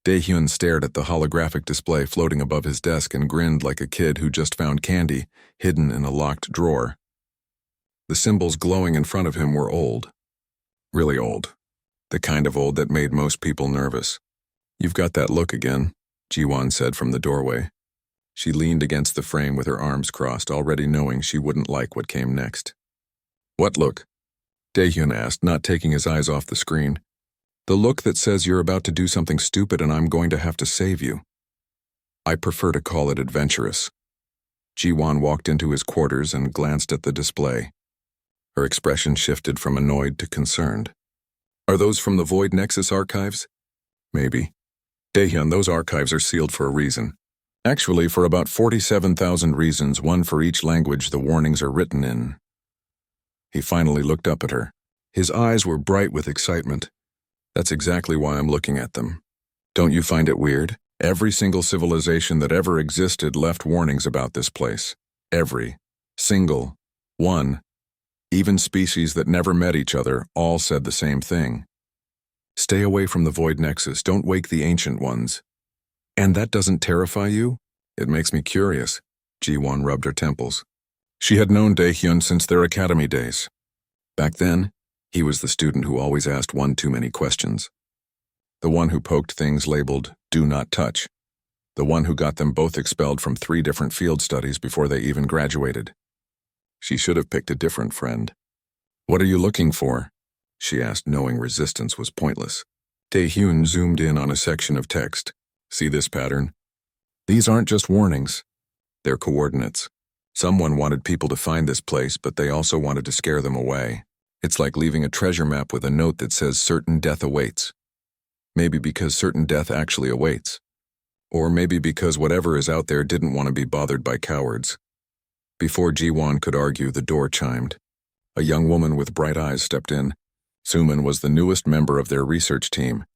Daehyun stared at the holographic display floating above his desk and grinned like a kid who just found candy hidden in a locked drawer. The symbols glowing in front of him were old. Really old. The kind of old that made most people nervous. "You've got that look again," Ji-won said from the doorway. She leaned against the frame with her arms crossed, already knowing she wouldn't like what came next. "What look?" Daehyun asked, not taking his eyes off the screen. "The look that says you're about to do something stupid and I'm going to have to save you." "I prefer to call it adventurous." Ji-won walked into his quarters and glanced at the display. Her expression shifted from annoyed to concerned. "Are those from the Void Nexus archives?" "Maybe." "Daehyun, those archives are sealed for a reason. Actually, for about 47,000 reasons, one for each language the warnings are written in." He finally looked up at her. His eyes were bright with excitement. "That's exactly why I'm looking at them. Don't you find it weird? Every single civilization that ever existed left warnings about this place. Every single one. Even species that never met each other all said the same thing. Stay away from the Void Nexus, don't wake the Ancient Ones." "And that doesn't terrify you?" "It makes me curious." Ji-won rubbed her temples. She had known Daehyun since their academy days. Back then, he was the student who always asked one too many questions. The one who poked things labeled, "Do not touch." The one who got them both expelled from 3 different field studies before they even graduated. She should have picked a different friend. "What are you looking for?" she asked, knowing resistance was pointless. Daehyun zoomed in on a section of text. "See this pattern? These aren't just warnings. They're coordinates. Someone wanted people to find this place, but they also wanted to scare them away. It's like leaving a treasure map with a note that says certain death awaits. Maybe because certain death actually awaits. Or maybe because whatever is out there didn't want to be bothered by cowards." Before Ji-won could argue, the door chimed. A young woman with bright eyes stepped in. Suman was the newest member of their research team,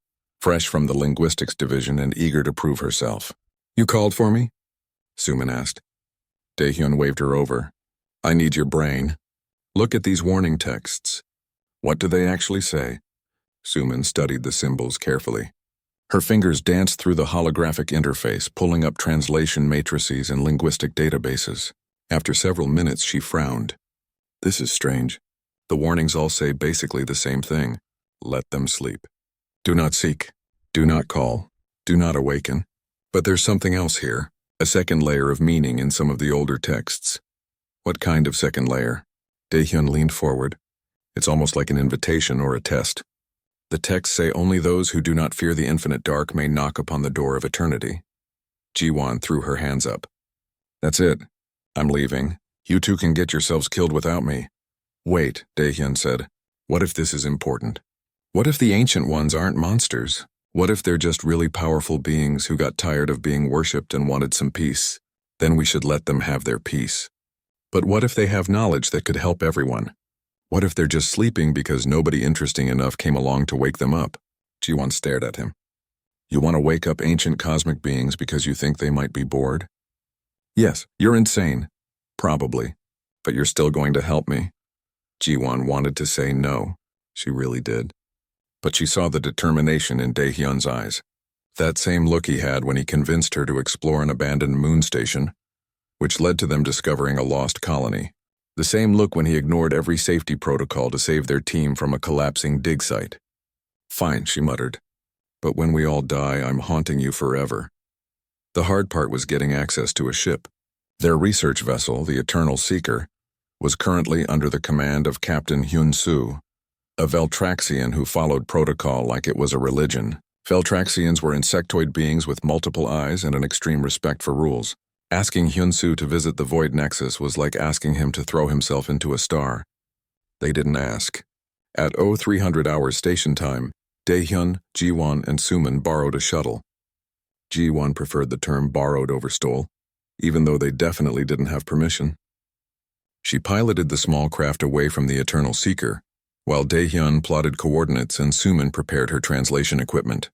fresh from the linguistics division and eager to prove herself. "You called for me?" Suman asked. Daehyun waved her over. "I need your brain. Look at these warning texts. What do they actually say?" Suman studied the symbols carefully. Her fingers danced through the holographic interface, pulling up translation matrices and linguistic databases. After several minutes, she frowned. "This is strange. The warnings all say basically the same thing. Let them sleep. Do not seek. Do not call. Do not awaken." But there's something else here, a second layer of meaning in some of the older texts. "What kind of second layer?" Daehyun leaned forward. "It's almost like an invitation or a test. The texts say only those who do not fear the infinite dark may knock upon the door of eternity." Ji-won threw her hands up. "That's it. I'm leaving. You two can get yourselves killed without me." "Wait," Daehyun said. "What if this is important? What if the Ancient Ones aren't monsters? What if they're just really powerful beings who got tired of being worshipped and wanted some peace? Then we should let them have their peace. But what if they have knowledge that could help everyone? What if they're just sleeping because nobody interesting enough came along to wake them up?" Ji-won stared at him. "You want to wake up ancient cosmic beings because you think they might be bored?" "Yes, you're insane. Probably. But you're still going to help me." Ji-won wanted to say no. She really did. But she saw the determination in Daehyun's eyes. That same look he had when he convinced her to explore an abandoned moon station, which led to them discovering a lost colony. The same look when he ignored every safety protocol to save their team from a collapsing dig site. "Fine," she muttered. "But when we all die, I'm haunting you forever." The hard part was getting access to a ship. Their research vessel, the Eternal Seeker, was currently under the command of Captain Hyun-soo, a Veltraxian who followed protocol like it was a religion. Veltraxians were insectoid beings with multiple eyes and an extreme respect for rules. Asking Hyun-soo to visit the Void Nexus was like asking him to throw himself into a star. They didn't ask. At 0300 hours station time, Daehyun, Ji-won, and Suman borrowed a shuttle. Ji-won preferred the term borrowed over stole, even though they definitely didn't have permission. She piloted the small craft away from the Eternal Seeker, while Daehyun plotted coordinates and Suman prepared her translation equipment.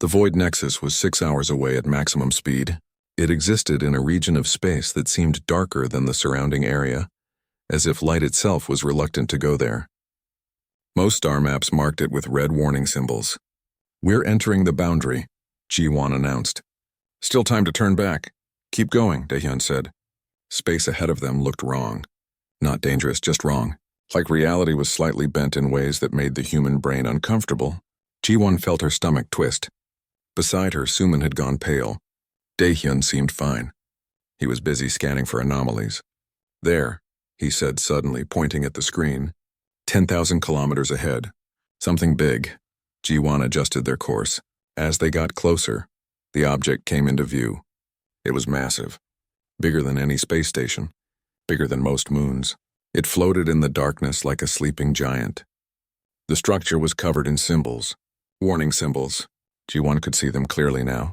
The Void Nexus was 6 hours away at maximum speed. It existed in a region of space that seemed darker than the surrounding area, as if light itself was reluctant to go there. Most star maps marked it with red warning symbols. "We're entering the boundary. Ji-won announced. Still time to turn back. Keep going, Daehyun said. Space ahead of them looked wrong. Not dangerous, just wrong. Like reality was slightly bent in ways that made the human brain uncomfortable. Ji-won felt her stomach twist. Beside her, Suman had gone pale. Daehyun seemed fine. He was busy scanning for anomalies. There, he said suddenly, pointing at the screen. 10,000 kilometers ahead. Something big. Ji-won adjusted their course. As they got closer, the object came into view. It was massive. Bigger than any space station. Bigger than most moons. It floated in the darkness like a sleeping giant. The structure was covered in symbols. Warning symbols. Ji-won could see them clearly now.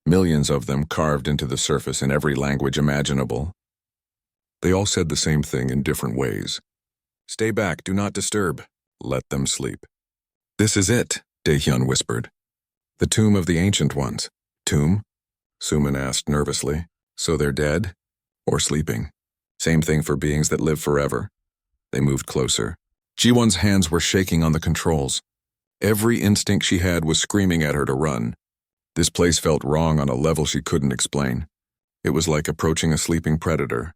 Millions of them carved into the surface in every language imaginable. They all said the same thing in different ways. Stay back, do not disturb. Let them sleep. This is it, Daehyun whispered. The tomb of the ancient ones. Tomb? Suman asked nervously. So they're dead? Or sleeping? Same thing for beings that live forever. They moved closer. Ji-won's hands were shaking on the controls. Every instinct she had was screaming at her to run. This place felt wrong on a level she couldn't explain. It was like approaching a sleeping predator.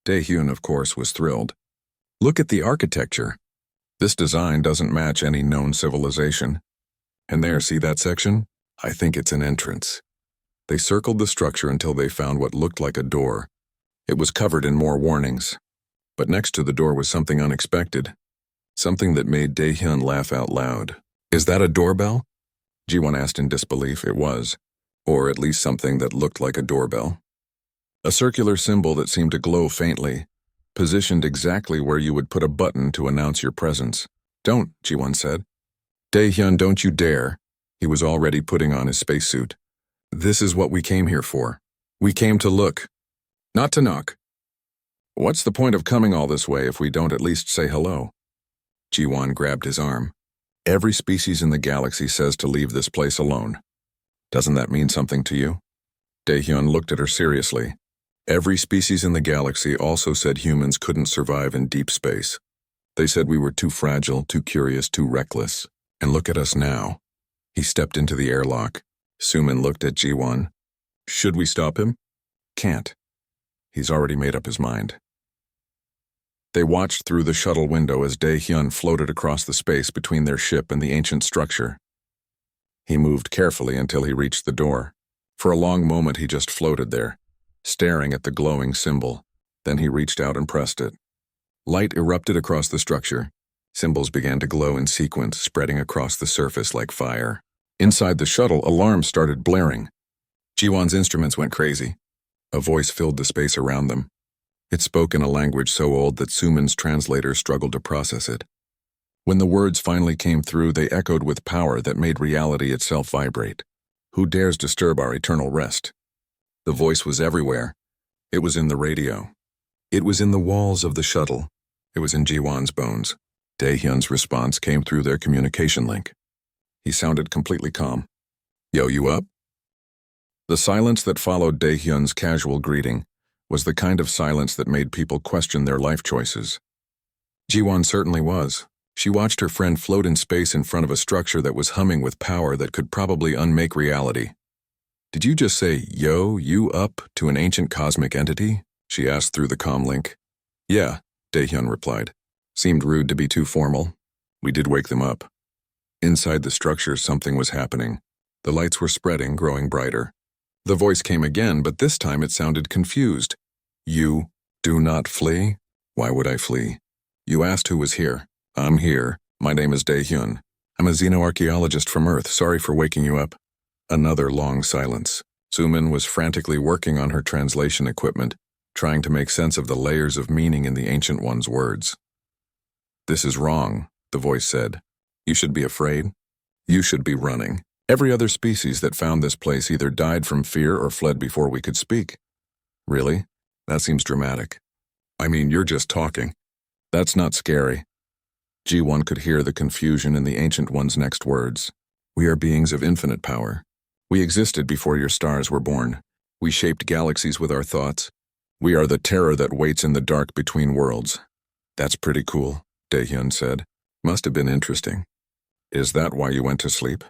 Daehyun, of course, was thrilled. Look at the architecture. This design doesn't match any known civilization. And there, see that section? I think it's an entrance. They circled the structure until they found what looked like a door. It was covered in more warnings. But next to the door was something unexpected. Something that made Daehyun laugh out loud. Is that a doorbell? Ji-won asked in disbelief. It was. Or at least something that looked like a doorbell. A circular symbol that seemed to glow faintly, positioned exactly where you would put a button to announce your presence. Don't, Ji-won said. Daehyun, don't you dare. He was already putting on his spacesuit. This is what we came here for. We came to look, not to knock. What's the point of coming all this way if we don't at least say hello? Ji-won grabbed his arm. Every species in the galaxy says to leave this place alone. Doesn't that mean something to you? Daehyun looked at her seriously. Every species in the galaxy also said humans couldn't survive in deep space. They said we were too fragile, too curious, too reckless. And look at us now. He stepped into the airlock. Suman looked at Ji-won. Should we stop him? Can't. He's already made up his mind. They watched through the shuttle window as Daehyun floated across the space between their ship and the ancient structure. He moved carefully until he reached the door. For a long moment he just floated there, staring at the glowing symbol. Then he reached out and pressed it. Light erupted across the structure. Symbols began to glow in sequence, spreading across the surface like fire. Inside the shuttle, alarms started blaring. Ji-won's instruments went crazy. A voice filled the space around them. It spoke in a language so old that Suman's translator struggled to process it. When the words finally came through, they echoed with power that made reality itself vibrate. Who dares disturb our eternal rest? The voice was everywhere. It was in the radio. It was in the walls of the shuttle. It was in Ji-won's bones. Daehyun's response came through their communication link. He sounded completely calm. Yo, you up? The silence that followed Daehyun's casual greeting was the kind of silence that made people question their life choices. Ji-won certainly was. She watched her friend float in space in front of a structure that was humming with power that could probably unmake reality. Did you just say, yo, you up, to an ancient cosmic entity? She asked through the comm link. Yeah, Daehyun replied. Seemed rude to be too formal. We did wake them up. Inside the structure, something was happening. The lights were spreading, growing brighter. The voice came again, but this time it sounded confused. You do not flee? Why would I flee? You asked who was here. I'm here. My name is Daehyun. I'm a xenoarchaeologist from Earth. Sorry for waking you up. Another long silence. Suman was frantically working on her translation equipment, trying to make sense of the layers of meaning in the Ancient One's words. This is wrong, the voice said. You should be afraid. You should be running. Every other species that found this place either died from fear or fled before we could speak. Really? That seems dramatic. I mean, you're just talking. That's not scary. Ji-won could hear the confusion in the Ancient One's next words. We are beings of infinite power. We existed before your stars were born. We shaped galaxies with our thoughts. We are the terror that waits in the dark between worlds. That's pretty cool, Daehyun said. Must have been interesting. Is that why you went to sleep?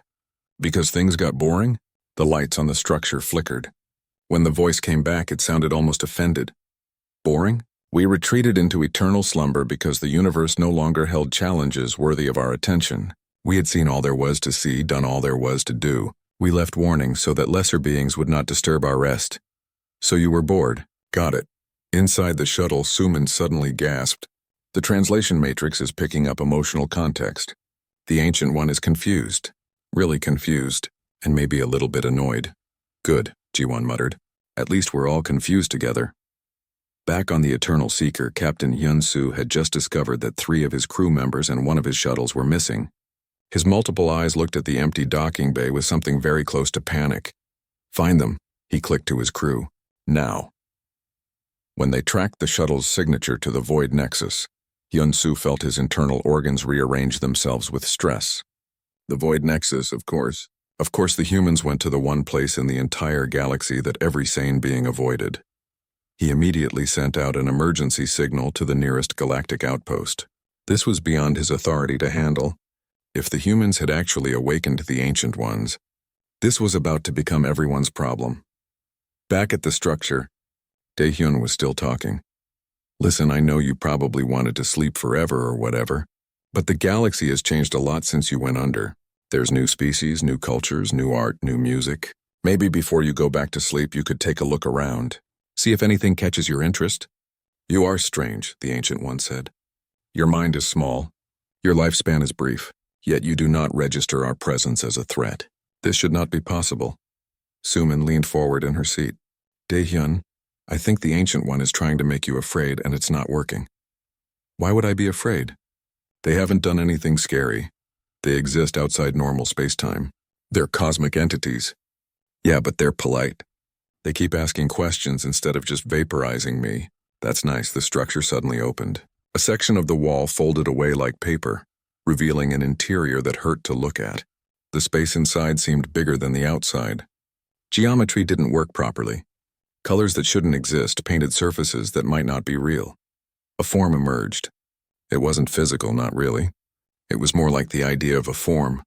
Because things got boring? The lights on the structure flickered. When the voice came back, it sounded almost offended. Boring? We retreated into eternal slumber because the universe no longer held challenges worthy of our attention. We had seen all there was to see, done all there was to do. We left warnings so that lesser beings would not disturb our rest. So you were bored. Got it. Inside the shuttle, Suman suddenly gasped. The translation matrix is picking up emotional context. The Ancient One is confused. Really confused, and maybe a little bit annoyed. Good, G1 muttered. At least we're all confused together. Back on the Eternal Seeker, Captain Hyun-Soo had just discovered that 3 of his crew members and 1 of his shuttles were missing. His multiple eyes looked at the empty docking bay with something very close to panic. Find them, he clicked to his crew. Now. When they tracked the shuttle's signature to the Void Nexus, Hyun-Soo felt his internal organs rearrange themselves with stress. The Void Nexus, of course. Of course the humans went to the one place in the entire galaxy that every sane being avoided. He immediately sent out an emergency signal to the nearest galactic outpost. This was beyond his authority to handle. If the humans had actually awakened the Ancient Ones, this was about to become everyone's problem. Back at the structure, Daehyun was still talking. Listen, I know you probably wanted to sleep forever or whatever, but the galaxy has changed a lot since you went under. There's new species, new cultures, new art, new music. Maybe before you go back to sleep, you could take a look around. See if anything catches your interest. You are strange, the Ancient One said. Your mind is small. Your lifespan is brief, yet you do not register our presence as a threat. This should not be possible. Suman leaned forward in her seat. Daehyun, I think the Ancient One is trying to make you afraid and it's not working. Why would I be afraid? They haven't done anything scary. They exist outside normal space-time. They're cosmic entities. Yeah, but they're polite. They keep asking questions instead of just vaporizing me. That's nice. The structure suddenly opened. A section of the wall folded away like paper, revealing an interior that hurt to look at. The space inside seemed bigger than the outside. Geometry didn't work properly. Colors that shouldn't exist painted surfaces that might not be real. A form emerged. It wasn't physical, not really. It was more like the idea of a form,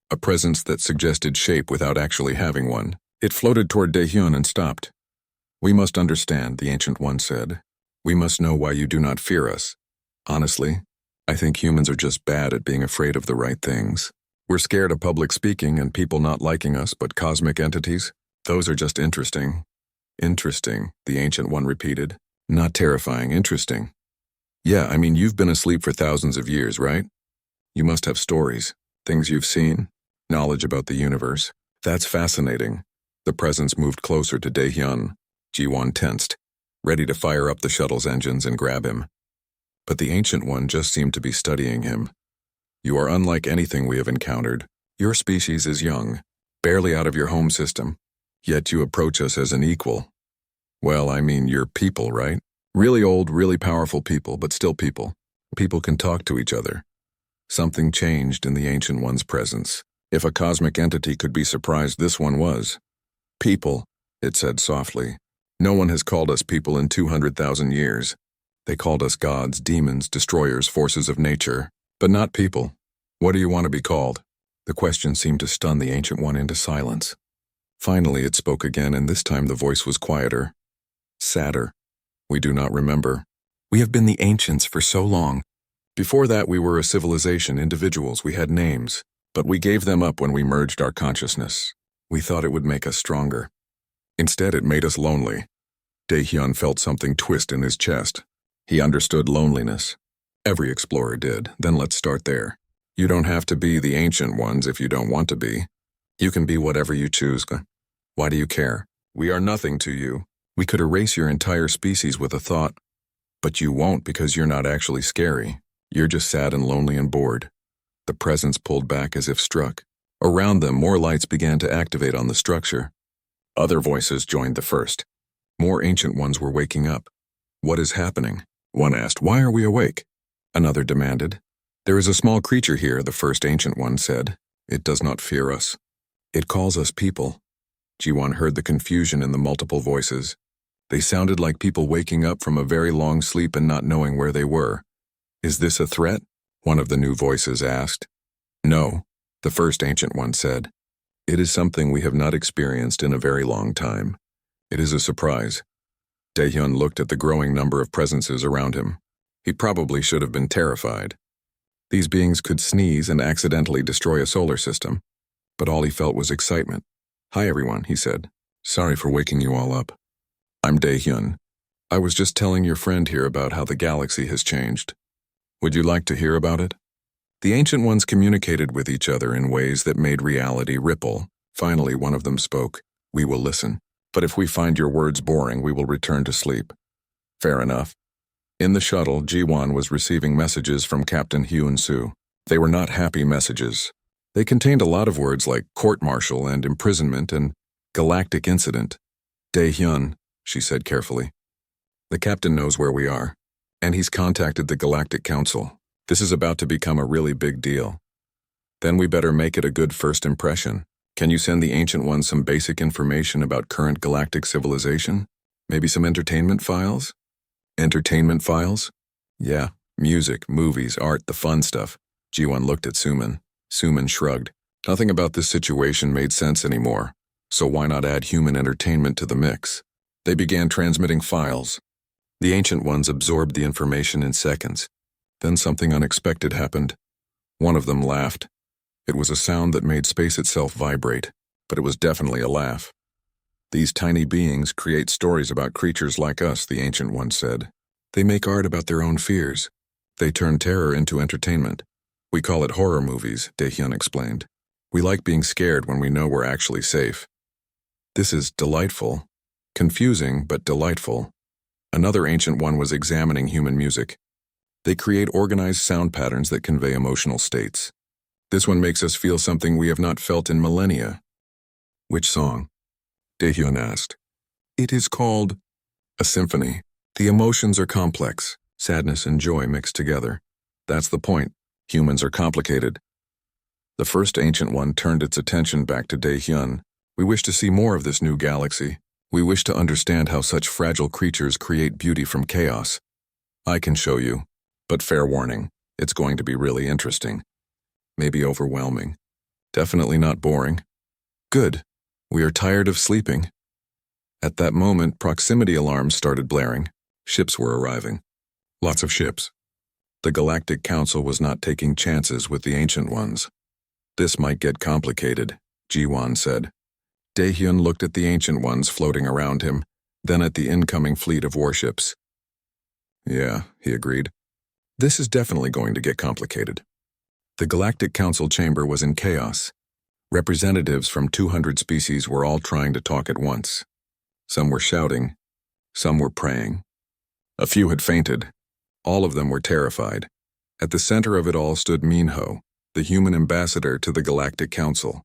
a presence that suggested shape without actually having one. It floated toward Daehyun and stopped. We must understand, the Ancient One said. We must know why you do not fear us. Honestly, I think humans are just bad at being afraid of the right things. We're scared of public speaking and people not liking us, but cosmic entities? Those are just interesting. Interesting, the Ancient One repeated. Not terrifying, interesting. Yeah, I mean, you've been asleep for thousands of years, right? You must have stories, things you've seen, knowledge about the universe. That's fascinating. The presence moved closer to Daehyun. Ji-won tensed, ready to fire up the shuttle's engines and grab him. But the Ancient One just seemed to be studying him. You are unlike anything we have encountered. Your species is young, barely out of your home system, yet you approach us as an equal. Well, I mean, you're people, right? Really old, really powerful people, but still people. People can talk to each other. Something changed in the Ancient One's presence. If a cosmic entity could be surprised, this one was. People, it said softly. No one has called us people in 200,000 years. They called us gods, demons, destroyers, forces of nature, but not people. What do you want to be called? The question seemed to stun the Ancient One into silence. Finally, it spoke again, and this time the voice was quieter. Sadder. We do not remember. We have been the ancients for so long. Before that, we were a civilization, individuals, we had names, but we gave them up when we merged our consciousness. We thought it would make us stronger. Instead, it made us lonely. Daehyun felt something twist in his chest. He understood loneliness. Every explorer did. Then let's start there. You don't have to be the Ancient Ones if you don't want to be. You can be whatever you choose. Why do you care? We are nothing to you. We could erase your entire species with a thought. But you won't because you're not actually scary. You're just sad and lonely and bored. The presence pulled back as if struck. Around them, more lights began to activate on the structure. Other voices joined the first. More Ancient Ones were waking up. What is happening? One asked. Why are we awake? Another demanded. There is a small creature here, the first Ancient One said. It does not fear us. It calls us people. Ji-won heard the confusion in the multiple voices. They sounded like people waking up from a very long sleep and not knowing where they were. Is this a threat? One of the new voices asked. No, the first Ancient One said. It is something we have not experienced in a very long time. It is a surprise. Daehyun looked at the growing number of presences around him. He probably should have been terrified. These beings could sneeze and accidentally destroy a solar system, but all he felt was excitement. "Hi everyone," he said. "Sorry for waking you all up. I'm Daehyun. I was just telling your friend here about how the galaxy has changed. Would you like to hear about it?" The Ancient Ones communicated with each other in ways that made reality ripple. Finally, one of them spoke. "We will listen, but if we find your words boring, we will return to sleep." Fair enough. In the shuttle, Ji-won was receiving messages from Captain Hyun-soo. They were not happy messages. They contained a lot of words like court-martial and imprisonment and galactic incident. "Daehyun," she said carefully. "The captain knows where we are, and he's contacted the Galactic Council. This is about to become a really big deal. Then we better make it a good first impression. Can you send the Ancient Ones some basic information about current galactic civilization? Maybe some entertainment files?" "Entertainment files?" "Yeah, music, movies, art, the fun stuff." Ji-won looked at Suman. Suman shrugged. Nothing about this situation made sense anymore, so why not add human entertainment to the mix? They began transmitting files. The Ancient Ones absorbed the information in seconds. Then something unexpected happened. One of them laughed. It was a sound that made space itself vibrate, but it was definitely a laugh. "These tiny beings create stories about creatures like us," the Ancient One said. "They make art about their own fears. They turn terror into entertainment. We call it horror movies," Daehyun explained. "We like being scared when we know we're actually safe." "This is delightful. Confusing, but delightful." Another Ancient One was examining human music. "They create organized sound patterns that convey emotional states. This one makes us feel something we have not felt in millennia." "Which song?" Daehyun asked. "It is called a symphony. The emotions are complex, sadness and joy mixed together. That's the point. Humans are complicated." The first Ancient One turned its attention back to Daehyun. "We wish to see more of this new galaxy. We wish to understand how such fragile creatures create beauty from chaos. I can show you, but fair warning, it's going to be really interesting. Maybe overwhelming. Definitely not boring. Good. We are tired of sleeping." At that moment, proximity alarms started blaring. Ships were arriving. Lots of ships. The Galactic Council was not taking chances with the Ancient Ones. "This might get complicated," Ji-won said. Daehyun looked at the Ancient Ones floating around him, then at the incoming fleet of warships. "Yeah," he agreed. "This is definitely going to get complicated." The Galactic Council chamber was in chaos. Representatives from 200 species were all trying to talk at once. Some were shouting. Some were praying. A few had fainted. All of them were terrified. At the center of it all stood Minho, the human ambassador to the Galactic Council.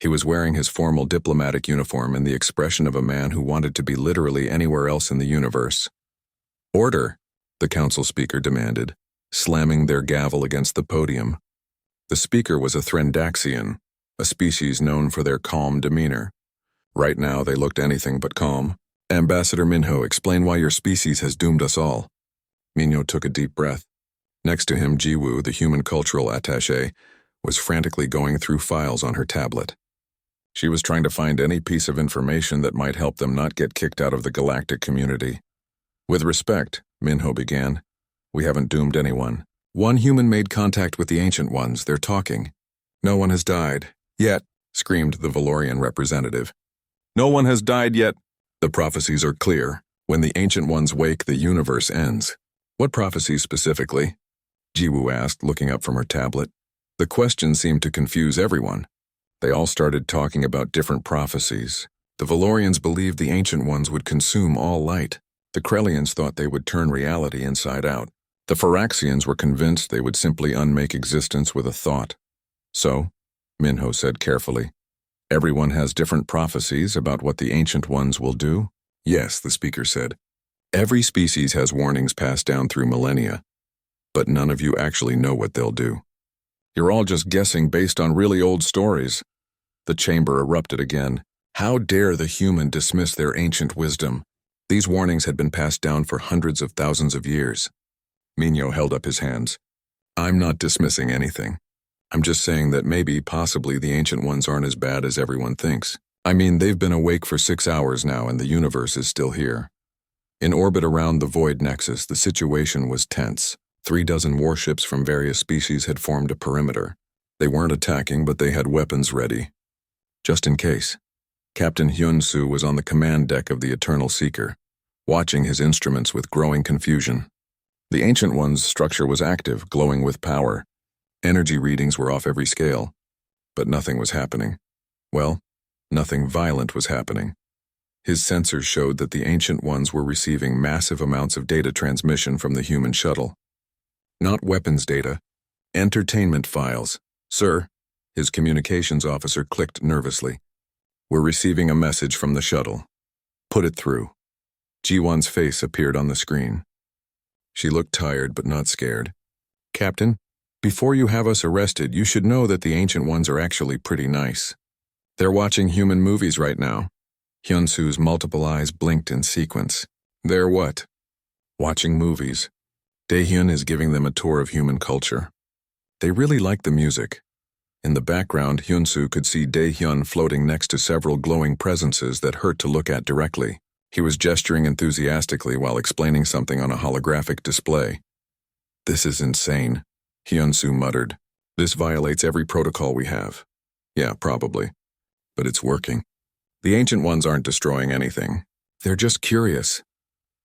He was wearing his formal diplomatic uniform and the expression of a man who wanted to be literally anywhere else in the universe. "Order," the council speaker demanded, slamming their gavel against the podium. The speaker was a Threndaxian, a species known for their calm demeanor. Right now, they looked anything but calm. "Ambassador Minho, explain why your species has doomed us all." Minho took a deep breath. Next to him, Jiwoo, the human cultural attaché, was frantically going through files on her tablet. She was trying to find any piece of information that might help them not get kicked out of the galactic community. "With respect," Minho began, "we haven't doomed anyone. One human made contact with the Ancient Ones. They're talking. No one has died. Yet," screamed the Valorian representative. "No one has died yet. The prophecies are clear. When the Ancient Ones wake, the universe ends." "What prophecies specifically?" Jiwoo asked, looking up from her tablet. The question seemed to confuse everyone. They all started talking about different prophecies. The Valorians believed the Ancient Ones would consume all light. The Krellians thought they would turn reality inside out. The Phyraxians were convinced they would simply unmake existence with a thought. "So," Minho said carefully, "everyone has different prophecies about what the Ancient Ones will do?" "Yes," the speaker said. "Every species has warnings passed down through millennia, but none of you actually know what they'll do. You're all just guessing based on really old stories." The chamber erupted again. How dare the human dismiss their ancient wisdom? These warnings had been passed down for hundreds of thousands of years. Minho held up his hands. "I'm not dismissing anything. I'm just saying that maybe, possibly, the Ancient Ones aren't as bad as everyone thinks. I mean, they've been awake for 6 hours now and the universe is still here. In orbit around the Void Nexus, the situation was tense. 36 warships from various species had formed a perimeter. They weren't attacking, but they had weapons ready. Just in case. Captain Hyun-soo was on the command deck of the Eternal Seeker, watching his instruments with growing confusion. The Ancient One's structure was active, glowing with power. Energy readings were off every scale. But nothing was happening. Well, nothing violent was happening. His sensors showed that the Ancient Ones were receiving massive amounts of data transmission from the human shuttle. Not weapons data, entertainment files. Sir, his communications officer clicked nervously. We're receiving a message from the shuttle. Put it through. Ji-won's face appeared on the screen. She looked tired but not scared. Captain, before you have us arrested, you should know that the Ancient Ones are actually pretty nice. They're watching human movies right now. Hyun-soo's multiple eyes blinked in sequence. They're what? Watching movies. Dae-hyun is giving them a tour of human culture. They really like the music. In the background, Hyun-soo could see Dae-hyun floating next to several glowing presences that hurt to look at directly. He was gesturing enthusiastically while explaining something on a holographic display. This is insane, Hyun-soo muttered. This violates every protocol we have. Yeah, probably. But it's working. The Ancient Ones aren't destroying anything. They're just curious.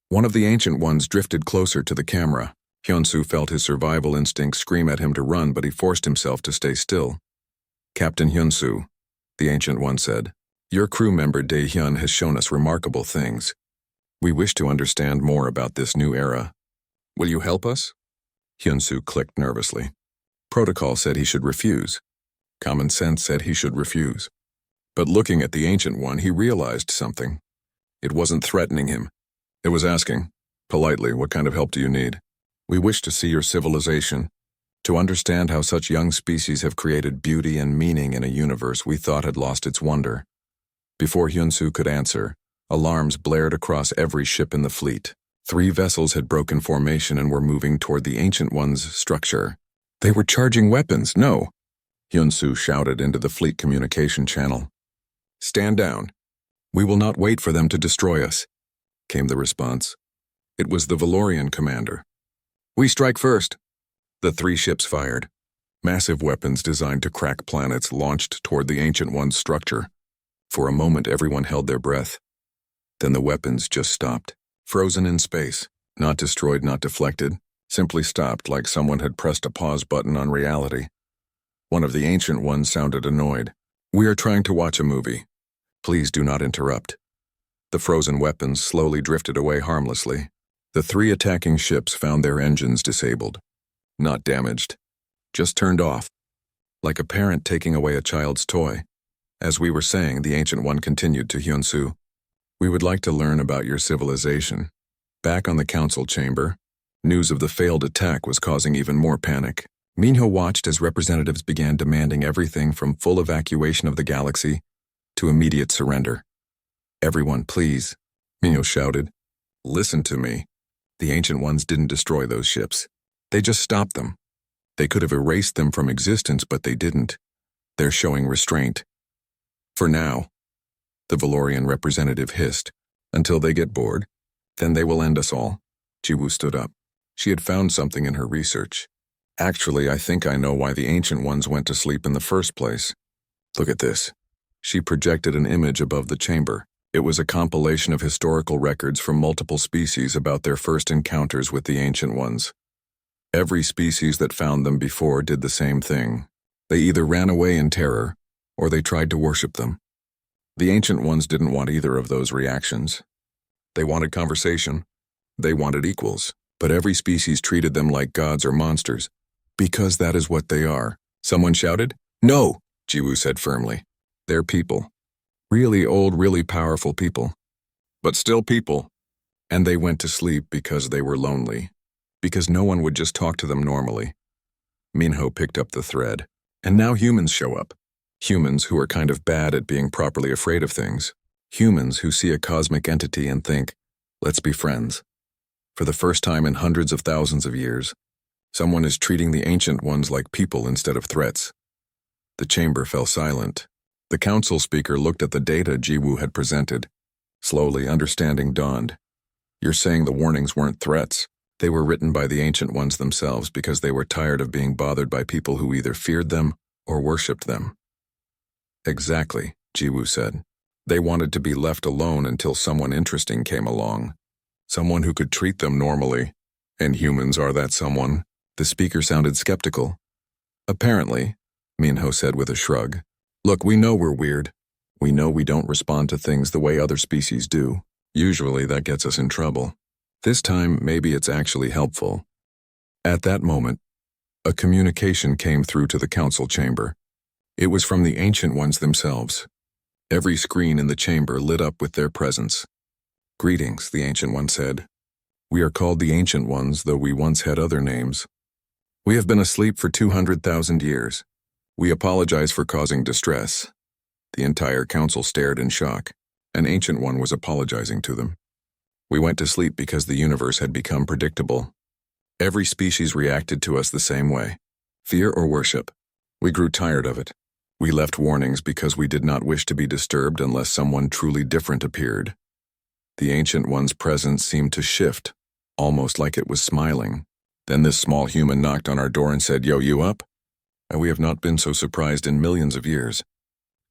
One of the Ancient Ones drifted closer to the camera. Hyun-soo felt his survival instinct scream at him to run, but he forced himself to stay still. Captain Hyun-soo, the Ancient One said, your crew member Dae-hyun has shown us remarkable things. We wish to understand more about this new era. Will you help us? Hyun-soo clicked nervously. Protocol said he should refuse. Common sense said he should refuse. But looking at the Ancient One, he realized something. It wasn't threatening him. It was asking, politely, what kind of help do you need? We wish to see your civilization, to understand how such young species have created beauty and meaning in a universe we thought had lost its wonder. Before Hyun-soo could answer, alarms blared across every ship in the fleet. 3 vessels had broken formation and were moving toward the Ancient One's structure. They were charging weapons, no! Hyun-soo shouted into the fleet communication channel. Stand down. We will not wait for them to destroy us, came the response. It was the Valorian commander. We strike first. The 3 ships fired. Massive weapons designed to crack planets launched toward the Ancient One's structure. For a moment, everyone held their breath. Then the weapons just stopped, frozen in space, not destroyed, not deflected, simply stopped like someone had pressed a pause button on reality. One of the Ancient Ones sounded annoyed. We are trying to watch a movie. Please do not interrupt. The frozen weapons slowly drifted away harmlessly. The 3 attacking ships found their engines disabled. Not damaged. Just turned off. Like a parent taking away a child's toy. As we were saying, the Ancient One continued to Hyun-soo. We would like to learn about your civilization. Back on the council chamber, news of the failed attack was causing even more panic. Minho watched as representatives began demanding everything from full evacuation of the galaxy to immediate surrender. Everyone, please, Minho shouted. Listen to me. The Ancient Ones didn't destroy those ships. They just stopped them. They could have erased them from existence, but they didn't. They're showing restraint. For now, the Valorian representative hissed. Until they get bored, then they will end us all. Jiwoo stood up. She had found something in her research. Actually, I think I know why the Ancient Ones went to sleep in the first place. Look at this. She projected an image above the chamber. It was a compilation of historical records from multiple species about their first encounters with the Ancient Ones. Every species that found them before did the same thing. They either ran away in terror, or they tried to worship them. The Ancient Ones didn't want either of those reactions. They wanted conversation. They wanted equals. But every species treated them like gods or monsters. Because that is what they are. Someone shouted, No, Jiwoo said firmly. They're people. Really old, really powerful people. But still people. And they went to sleep because they were lonely. Because no one would just talk to them normally. Minho picked up the thread. And now humans show up. Humans who are kind of bad at being properly afraid of things. Humans who see a cosmic entity and think, let's be friends. For the first time in hundreds of thousands of years, someone is treating the Ancient Ones like people instead of threats. The chamber fell silent. The council speaker looked at the data Jiwoo had presented. Slowly, understanding dawned. You're saying the warnings weren't threats. They were written by the Ancient Ones themselves because they were tired of being bothered by people who either feared them or worshipped them. Exactly, Jiwoo said. They wanted to be left alone until someone interesting came along. Someone who could treat them normally. And humans are that someone. The speaker sounded skeptical. Apparently, Minho said with a shrug. Look, we know we're weird. We know we don't respond to things the way other species do. Usually that gets us in trouble. This time, maybe it's actually helpful. At that moment, a communication came through to the council chamber. It was from the Ancient Ones themselves. Every screen in the chamber lit up with their presence. Greetings, the Ancient One said. We are called the Ancient Ones, though we once had other names. We have been asleep for 200,000 years. We apologize for causing distress. The entire council stared in shock. An Ancient One was apologizing to them. We went to sleep because the universe had become predictable. Every species reacted to us the same way. Fear or worship. We grew tired of it. We left warnings because we did not wish to be disturbed unless someone truly different appeared. The Ancient One's presence seemed to shift, almost like it was smiling. Then this small human knocked on our door and said, "Yo, you up?" And we have not been so surprised in millions of years.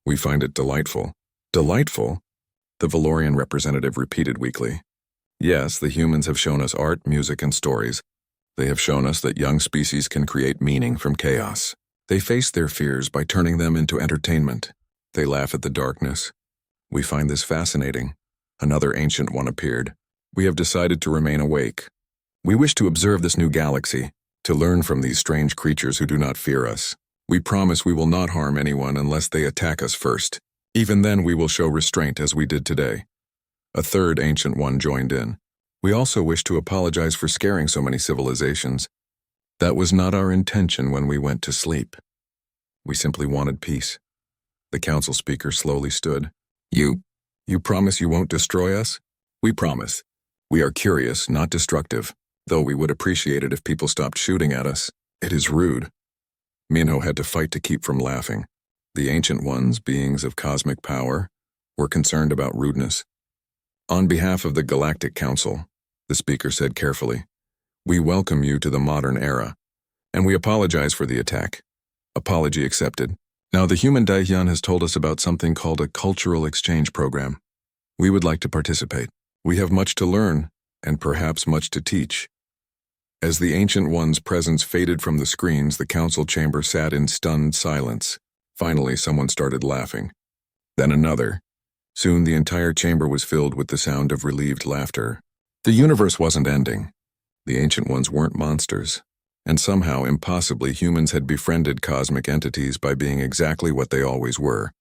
We find it delightful. Delightful? The Valorian representative repeated weakly. Yes, the humans have shown us art, music, and stories. They have shown us that young species can create meaning from chaos. They face their fears by turning them into entertainment. They laugh at the darkness. We find this fascinating. Another Ancient One appeared. We have decided to remain awake. We wish to observe this new galaxy, to learn from these strange creatures who do not fear us. We promise we will not harm anyone unless they attack us first. Even then we will show restraint as we did today. A third Ancient One joined in. We also wish to apologize for scaring so many civilizations. That was not our intention when we went to sleep. We simply wanted peace. The council speaker slowly stood. You promise you won't destroy us? We promise. We are curious, not destructive, though we would appreciate it if people stopped shooting at us. It is rude. Minho had to fight to keep from laughing. The Ancient Ones, beings of cosmic power, were concerned about rudeness. On behalf of the Galactic Council, the speaker said carefully, we welcome you to the modern era, and we apologize for the attack. Apology accepted. Now the human Daehyun has told us about something called a cultural exchange program. We would like to participate. We have much to learn, and perhaps much to teach. As the Ancient One's presence faded from the screens, the council chamber sat in stunned silence. Finally, someone started laughing. Then another. Soon the entire chamber was filled with the sound of relieved laughter. The universe wasn't ending. The Ancient Ones weren't monsters. And somehow, impossibly, humans had befriended cosmic entities by being exactly what they always were.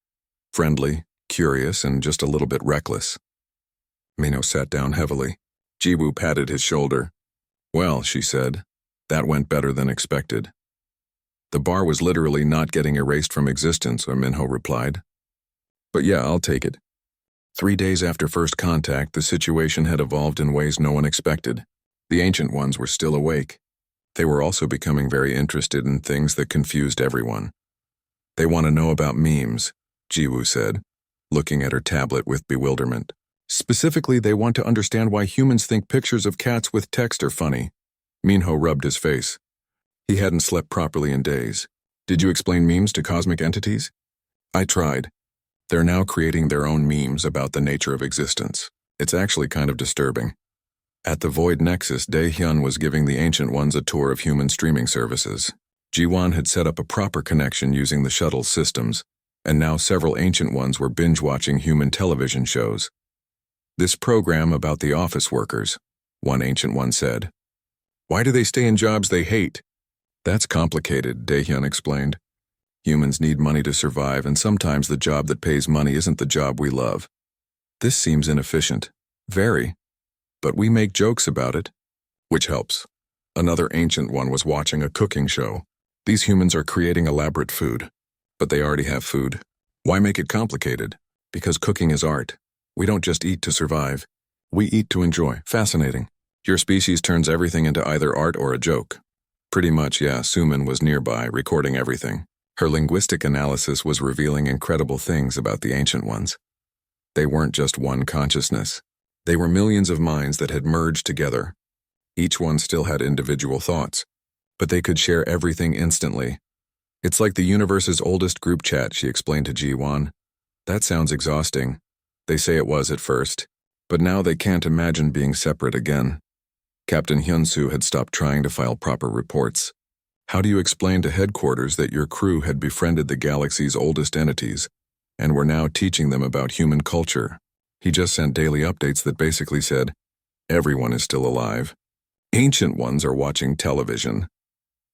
Friendly, curious, and just a little bit reckless. Minho sat down heavily. Jiwoo patted his shoulder. Well, she said, that went better than expected. The bar was literally not getting erased from existence, Minho replied. But yeah, I'll take it. 3 days after first contact, the situation had evolved in ways no one expected. The Ancient Ones were still awake. They were also becoming very interested in things that confused everyone. They want to know about memes, Jiwoo said, looking at her tablet with bewilderment. Specifically, they want to understand why humans think pictures of cats with text are funny. Minho rubbed his face. He hadn't slept properly in days. Did you explain memes to cosmic entities? I tried. They're now creating their own memes about the nature of existence. It's actually kind of disturbing. At the Void Nexus, Daehyun was giving the Ancient Ones a tour of human streaming services. Jiwon had set up a proper connection using the shuttle's systems, and now several Ancient Ones were binge-watching human television shows. This program about the office workers, one Ancient One said. Why do they stay in jobs they hate? That's complicated, Daehyun explained. Humans need money to survive, and sometimes the job that pays money isn't the job we love. This seems inefficient. Very. But we make jokes about it. Which helps. Another Ancient One was watching a cooking show. These humans are creating elaborate food. But they already have food. Why make it complicated? Because cooking is art. We don't just eat to survive. We eat to enjoy. Fascinating. Your species turns everything into either art or a joke. Pretty much, yeah, Suman was nearby, recording everything. Her linguistic analysis was revealing incredible things about the Ancient Ones. They weren't just one consciousness. They were millions of minds that had merged together. Each one still had individual thoughts, but they could share everything instantly. It's like the universe's oldest group chat, she explained to Ji-won. That sounds exhausting. They say it was at first, but now they can't imagine being separate again. Captain Hyun-soo had stopped trying to file proper reports. How do you explain to headquarters that your crew had befriended the galaxy's oldest entities and were now teaching them about human culture? He just sent daily updates that basically said, everyone is still alive. Ancient Ones are watching television.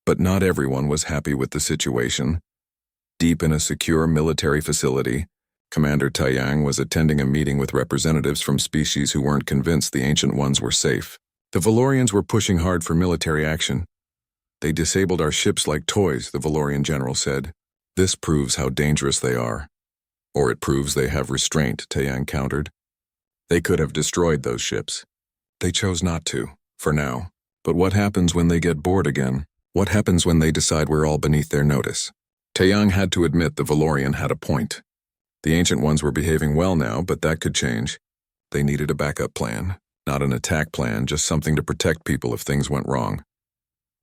But not everyone was happy with the situation. Deep in a secure military facility, Commander Taeyang was attending a meeting with representatives from species who weren't convinced the Ancient Ones were safe. The Valorians were pushing hard for military action. They disabled our ships like toys, the Valorian general said. This proves how dangerous they are. Or it proves they have restraint, Taeyang countered. They could have destroyed those ships. They chose not to, for now. But what happens when they get bored again? What happens when they decide we're all beneath their notice? Taeyang had to admit the Valorian had a point. The Ancient Ones were behaving well now, but that could change. They needed a backup plan, not an attack plan, just something to protect people if things went wrong.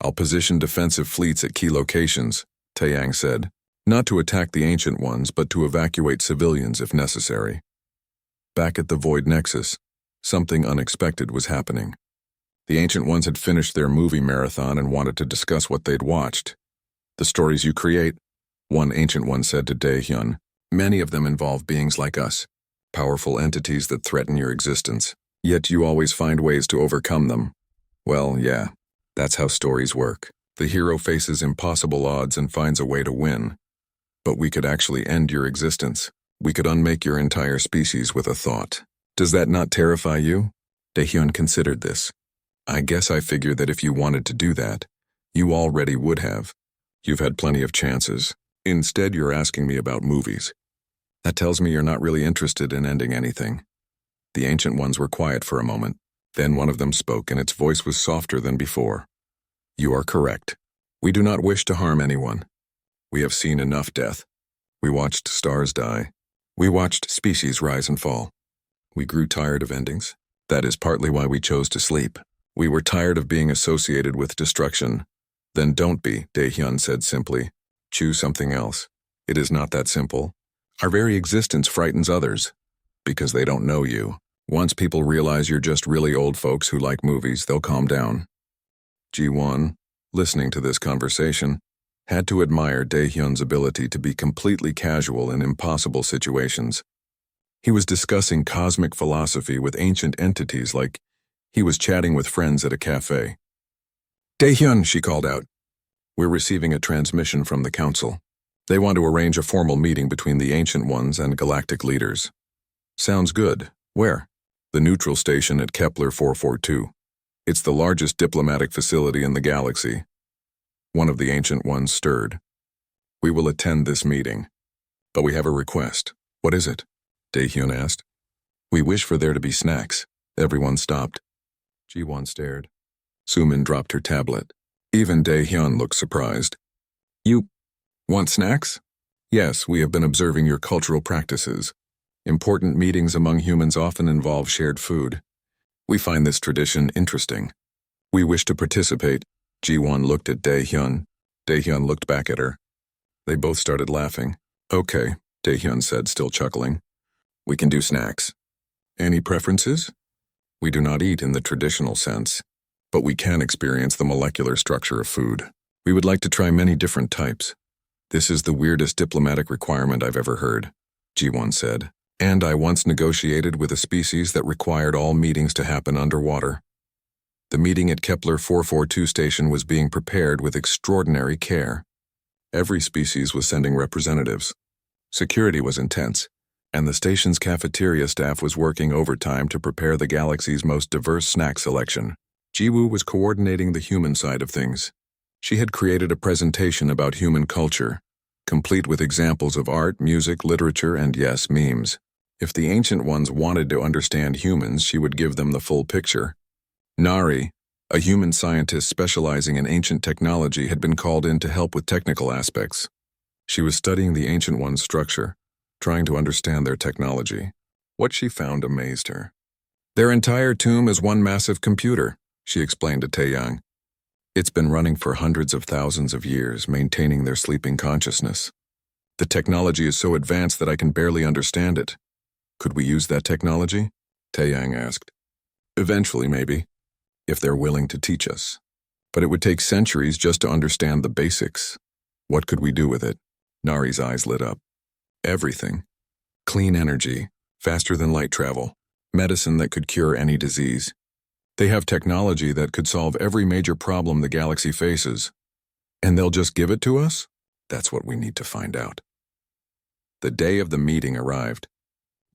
I'll position defensive fleets at key locations, Taeyang said, not to attack the Ancient Ones, but to evacuate civilians if necessary. Back at the Void Nexus, something unexpected was happening. The Ancient Ones had finished their movie marathon and wanted to discuss what they'd watched. The stories you create, one Ancient One said to Dae-hyun, many of them involve beings like us, powerful entities that threaten your existence, yet you always find ways to overcome them. Well, yeah, that's how stories work. The hero faces impossible odds and finds a way to win. But we could actually end your existence. We could unmake your entire species with a thought. Does that not terrify you? Dae-hyun considered this. I guess I figured that if you wanted to do that, you already would have. You've had plenty of chances. Instead, you're asking me about movies. That tells me you're not really interested in ending anything. The Ancient Ones were quiet for a moment. Then one of them spoke, and its voice was softer than before. You are correct. We do not wish to harm anyone. We have seen enough death. We watched stars die. We watched species rise and fall. We grew tired of endings. That is partly why we chose to sleep. We were tired of being associated with destruction. Then don't be, Dae-hyun said simply. Choose something else. It is not that simple. Our very existence frightens others, because they don't know you. Once people realize you're just really old folks who like movies, they'll calm down. Ji-won, listening to this conversation, had to admire Dae-hyun's ability to be completely casual in impossible situations. He was discussing cosmic philosophy with ancient entities like he was chatting with friends at a cafe. Dae-hyun, she called out. We're receiving a transmission from the council. They want to arrange a formal meeting between the Ancient Ones and galactic leaders. Sounds good. Where? The neutral station at Kepler 442. It's the largest diplomatic facility in the galaxy. One of the Ancient Ones stirred. We will attend this meeting. But we have a request. What is it? Dae-hyun asked. We wish for there to be snacks. Everyone stopped. Ji-won stared. Sumin dropped her tablet. Even Dae-hyun looked surprised. You want snacks? Yes, we have been observing your cultural practices. Important meetings among humans often involve shared food. We find this tradition interesting. We wish to participate. Ji-won looked at Dae-hyun. Dae-hyun looked back at her. They both started laughing. Okay, Dae-hyun said, still chuckling. We can do snacks. Any preferences? We do not eat in the traditional sense, but we can experience the molecular structure of food. We would like to try many different types. This is the weirdest diplomatic requirement I've ever heard, Ji-won said. And I once negotiated with a species that required all meetings to happen underwater. The meeting at Kepler 442 station was being prepared with extraordinary care. Every species was sending representatives. Security was intense, and the station's cafeteria staff was working overtime to prepare the galaxy's most diverse snack selection. Ji-woo was coordinating the human side of things. She had created a presentation about human culture, complete with examples of art, music, literature, and yes, memes. If the Ancient Ones wanted to understand humans, she would give them the full picture. Nari, a human scientist specializing in ancient technology, had been called in to help with technical aspects. She was studying the Ancient One's structure, trying to understand their technology. What she found amazed her. Their entire tomb is one massive computer, she explained to Taeyang. It's been running for hundreds of thousands of years, maintaining their sleeping consciousness. The technology is so advanced that I can barely understand it. Could we use that technology? Taeyang asked. Eventually, maybe, if they're willing to teach us. But it would take centuries just to understand the basics. What could we do with it? Nari's eyes lit up. Everything. Clean energy, faster than light travel, medicine that could cure any disease. They have technology that could solve every major problem the galaxy faces. And they'll just give it to us? That's what we need to find out. The day of the meeting arrived.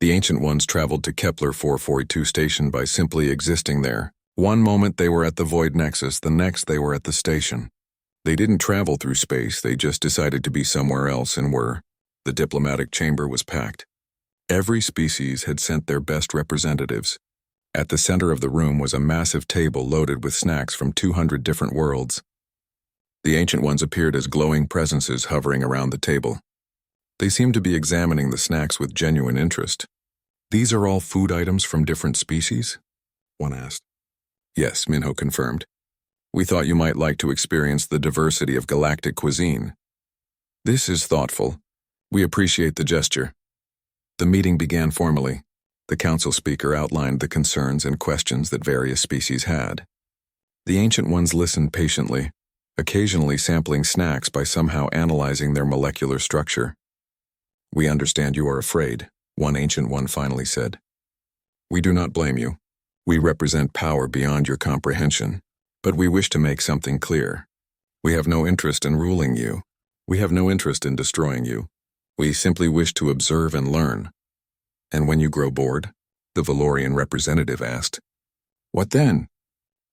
The Ancient Ones traveled to Kepler 442 station by simply existing there. One moment they were at the Void Nexus, the next they were at the station. They didn't travel through space, they just decided to be somewhere else and were. The diplomatic chamber was packed. Every species had sent their best representatives. At the center of the room was a massive table loaded with snacks from 200 different worlds. The Ancient Ones appeared as glowing presences hovering around the table. They seemed to be examining the snacks with genuine interest. These are all food items from different species? One asked. Yes, Minho confirmed. We thought you might like to experience the diversity of galactic cuisine. This is thoughtful. We appreciate the gesture. The meeting began formally. The council speaker outlined the concerns and questions that various species had. The Ancient Ones listened patiently, occasionally sampling snacks by somehow analyzing their molecular structure. We understand you are afraid, one Ancient One finally said. We do not blame you. We represent power beyond your comprehension, but we wish to make something clear. We have no interest in ruling you. We have no interest in destroying you. We simply wish to observe and learn. And when you grow bored, the Valorian representative asked, what then?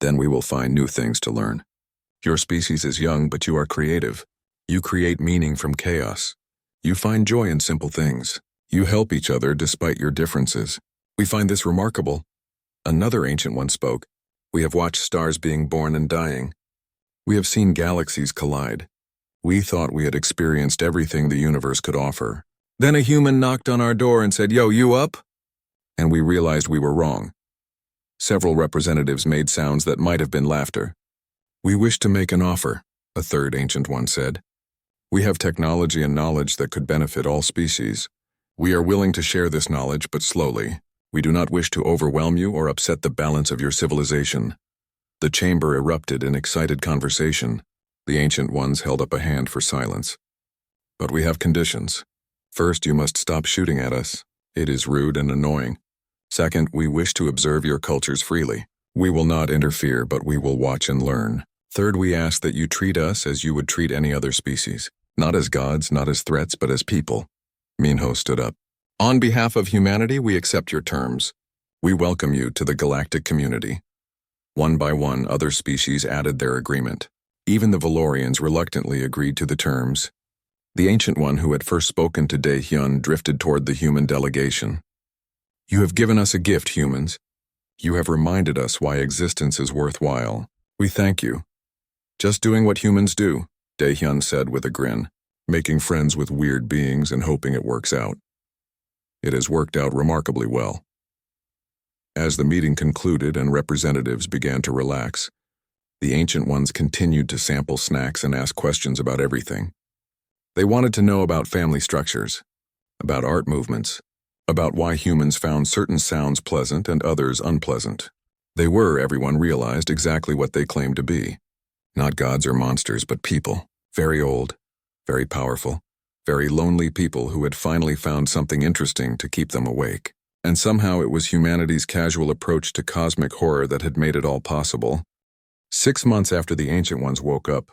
Then we will find new things to learn. Your species is young, but you are creative. You create meaning from chaos. You find joy in simple things. You help each other despite your differences. We find this remarkable. Another Ancient One spoke. We have watched stars being born and dying. We have seen galaxies collide. We thought we had experienced everything the universe could offer. Then a human knocked on our door and said, "Yo, you up?" And we realized we were wrong. Several representatives made sounds that might have been laughter. We wish to make an offer, a third Ancient One said. We have technology and knowledge that could benefit all species. We are willing to share this knowledge, but slowly. We do not wish to overwhelm you or upset the balance of your civilization. The chamber erupted in excited conversation. The Ancient Ones held up a hand for silence. But we have conditions. First, you must stop shooting at us. It is rude and annoying. Second, we wish to observe your cultures freely. We will not interfere, but we will watch and learn. Third, we ask that you treat us as you would treat any other species. Not as gods, not as threats, but as people. Minho stood up. On behalf of humanity, we accept your terms. We welcome you to the galactic community. One by one, other species added their agreement. Even the Valorians reluctantly agreed to the terms. The Ancient One who had first spoken to Dae-hyun drifted toward the human delegation. You have given us a gift, humans. You have reminded us why existence is worthwhile. We thank you. Just doing what humans do, Dae-hyun said with a grin, making friends with weird beings and hoping it works out. It has worked out remarkably well. As the meeting concluded and representatives began to relax, the Ancient Ones continued to sample snacks and ask questions about everything. They wanted to know about family structures, about art movements, about why humans found certain sounds pleasant and others unpleasant. They were, everyone realized, exactly what they claimed to be. Not gods or monsters, but people. Very old, very powerful, very lonely people who had finally found something interesting to keep them awake. And somehow it was humanity's casual approach to cosmic horror that had made it all possible. 6 months after the Ancient Ones woke up,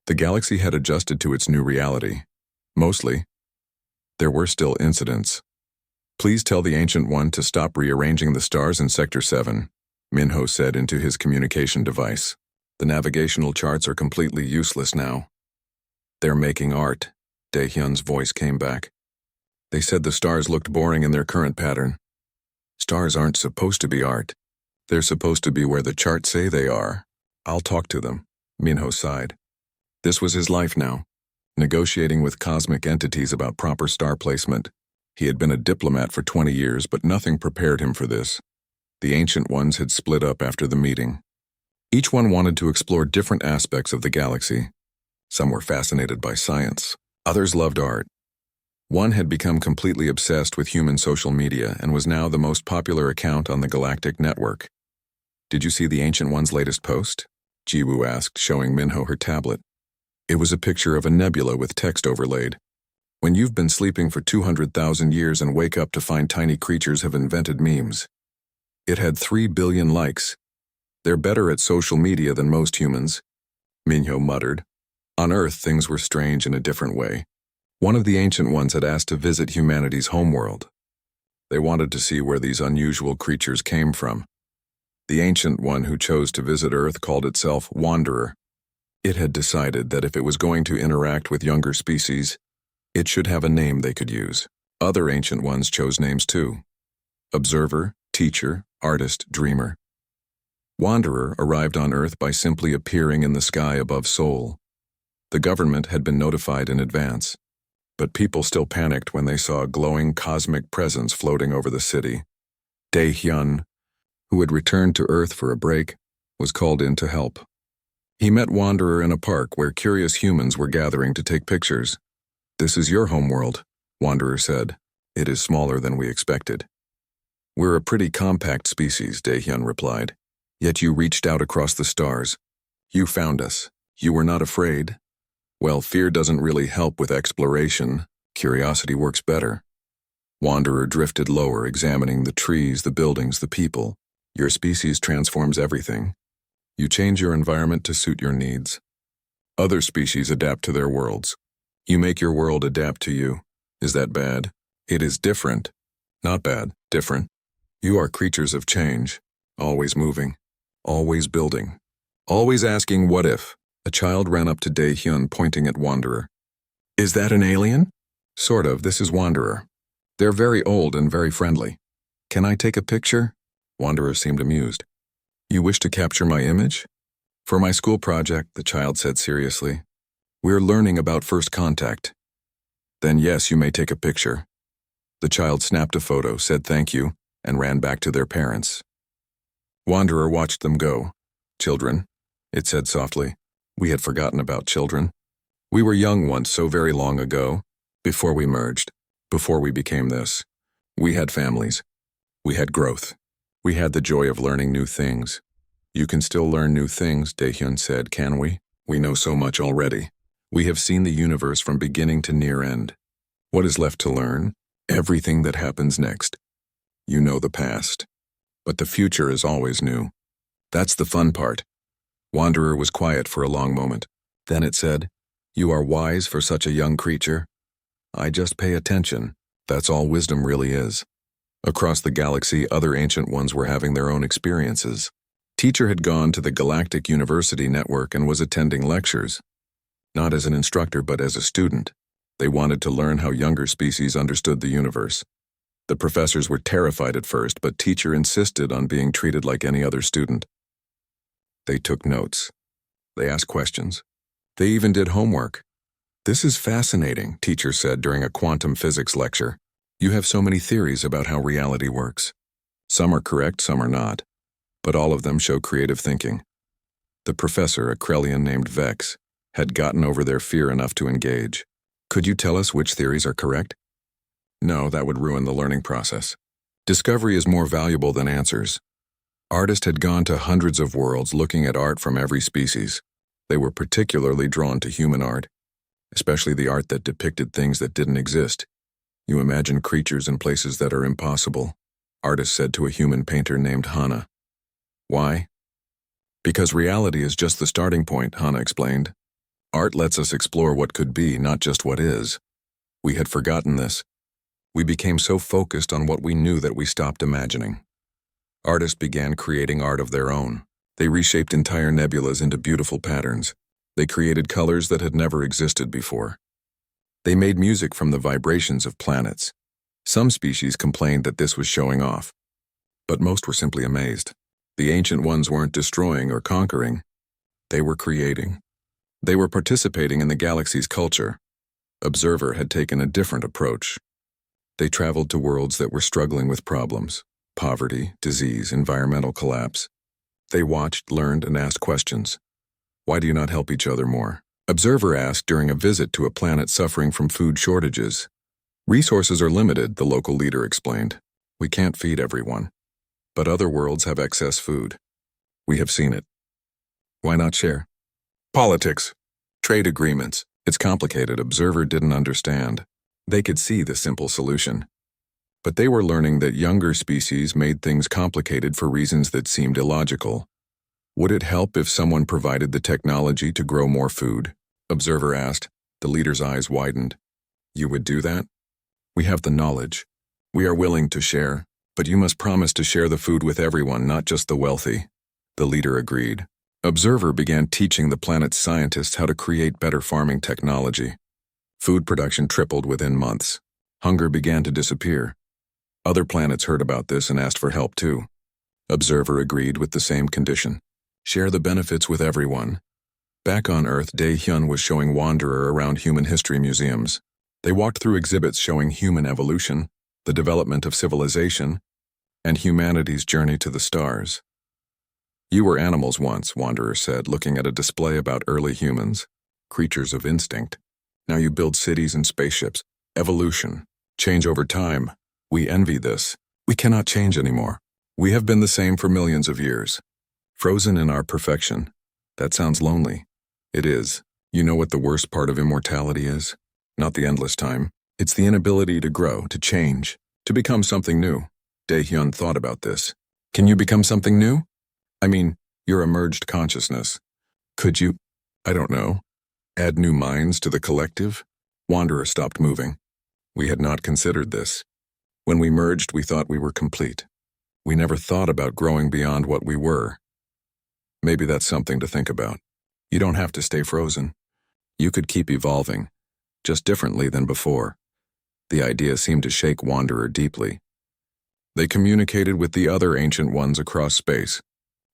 the galaxy had adjusted to its new reality. Mostly. There were still incidents. Please tell the Ancient One to stop rearranging the stars in Sector 7, Minho said into his communication device. The navigational charts are completely useless now. They're making art, Dae-hyun's voice came back. They said the stars looked boring in their current pattern. Stars aren't supposed to be art. They're supposed to be where the charts say they are. I'll talk to them, Minho sighed. This was his life now. negotiating with cosmic entities about proper star placement. He had been a diplomat for 20 years, but nothing prepared him for this. The Ancient Ones had split up after the meeting. Each one wanted to explore different aspects of the galaxy. Some were fascinated by science. Others loved art. One had become completely obsessed with human social media and was now the most popular account on the Galactic network. "Did you see the Ancient One's latest post?" Jiwoo asked, showing Minho her tablet. It was a picture of a nebula with text overlaid. "When you've been sleeping for 200,000 years and wake up to find tiny creatures have invented memes." It had 3 billion likes. "They're better at social media than most humans," Minho muttered. On Earth, things were strange in a different way. One of the Ancient Ones had asked to visit humanity's homeworld. They wanted to see where these unusual creatures came from. The Ancient One who chose to visit Earth called itself Wanderer. It had decided that if it was going to interact with younger species, it should have a name they could use. Other Ancient Ones chose names too: Observer, Teacher, Artist, Dreamer. Wanderer arrived on Earth by simply appearing in the sky above Seoul. The government had been notified in advance, but people still panicked when they saw a glowing cosmic presence floating over the city. Dae-hyun, who had returned to Earth for a break, was called in to help. He met Wanderer in a park where curious humans were gathering to take pictures. "This is your homeworld," Wanderer said. "It is smaller than we expected." "We're a pretty compact species," Dae-hyun replied. "Yet you reached out across the stars. You found us. You were not afraid." "Well, fear doesn't really help with exploration. Curiosity works better." Wanderer drifted lower, examining the trees, the buildings, the people. "Your species transforms everything. You change your environment to suit your needs. Other species adapt to their worlds. You make your world adapt to you. Is that bad?" "It is different." "Not bad, different. You are creatures of change, always moving, always building, always asking what if." A child ran up to Dae-hyun, pointing at Wanderer. "Is that an alien?" "Sort of. This is Wanderer. They're very old and very friendly. Can I take a picture?" Wanderer seemed amused. "You wish to capture my image?" "For my school project," the child said seriously. "We're learning about first contact." "Then yes, you may take a picture." The child snapped a photo, said thank you, and ran back to their parents. Wanderer watched them go. "Children," it said softly. We had forgotten about children. We were young once so very long ago, before we merged, before we became this. We had families. We had growth. We had the joy of learning new things. "You can still learn new things," Dae-hyun said, "can we? We know so much already. We have seen the universe from beginning to near end. What is left to learn? Everything that happens next. You know the past. But the future is always new. That's the fun part." Wanderer was quiet for a long moment. Then it said, "You are wise for such a young creature. I just pay attention. That's all wisdom really is." Across the galaxy, other Ancient Ones were having their own experiences. Teacher had gone to the Galactic University network and was attending lectures. Not as an instructor, but as a student. They wanted to learn how younger species understood the universe. The professors were terrified at first, but Teacher insisted on being treated like any other student. They took notes. They asked questions. They even did homework. "This is fascinating," Teacher said during a quantum physics lecture. "You have so many theories about how reality works. Some are correct, some are not, but all of them show creative thinking." The professor, a Krellian named Vex, had gotten over their fear enough to engage. "Could you tell us which theories are correct?" "No, that would ruin the learning process. Discovery is more valuable than answers." Artists had gone to hundreds of worlds looking at art from every species. They were particularly drawn to human art, especially the art that depicted things that didn't exist. "You imagine creatures in places that are impossible," artists said to a human painter named Hana. "Why?" "Because reality is just the starting point," Hana explained. "Art lets us explore what could be, not just what is." We had forgotten this. We became so focused on what we knew that we stopped imagining. Artists began creating art of their own. They reshaped entire nebulas into beautiful patterns. They created colors that had never existed before. They made music from the vibrations of planets. Some species complained that this was showing off, but most were simply amazed. The Ancient Ones weren't destroying or conquering. They were creating. They were participating in the galaxy's culture. Observer had taken a different approach. They traveled to worlds that were struggling with problems: poverty, disease, environmental collapse. They watched, learned, and asked questions. Why do you not help each other more? Observer asked during a visit to a planet suffering from food shortages. Resources are limited, the local leader explained. We can't feed everyone. But other worlds have excess food. We have seen it. Why not share? Politics. Trade agreements. It's complicated. Observer didn't understand. They could see the simple solution. But they were learning that younger species made things complicated for reasons that seemed illogical. Would it help if someone provided the technology to grow more food? Observer asked. The leader's eyes widened. You would do that? We have the knowledge. We are willing to share, but you must promise to share the food with everyone, not just the wealthy. The leader agreed. Observer began teaching the planet's scientists how to create better farming technology. Food production tripled within months. Hunger began to disappear. Other planets heard about this and asked for help too. Observer agreed with the same condition. Share the benefits with everyone. Back on Earth, Dae-hyun was showing Wanderer around human history museums. They walked through exhibits showing human evolution, the development of civilization, and humanity's journey to the stars. You were animals once, Wanderer said, looking at a display about early humans, creatures of instinct. Now you build cities and spaceships. Evolution. Change over time. We envy this. We cannot change anymore. We have been the same for millions of years. Frozen in our perfection. That sounds lonely. It is. You know what the worst part of immortality is? Not the endless time. It's the inability to grow, to change, to become something new. Dae-hyun thought about this. Can you become something new? I mean, your emerged consciousness. Could you, I don't know, add new minds to the collective? Wanderer stopped moving. We had not considered this. When we merged, we thought we were complete. We never thought about growing beyond what we were. Maybe that's something to think about. You don't have to stay frozen. You could keep evolving, just differently than before. The idea seemed to shake Wanderer deeply. They communicated with the other ancient ones across space.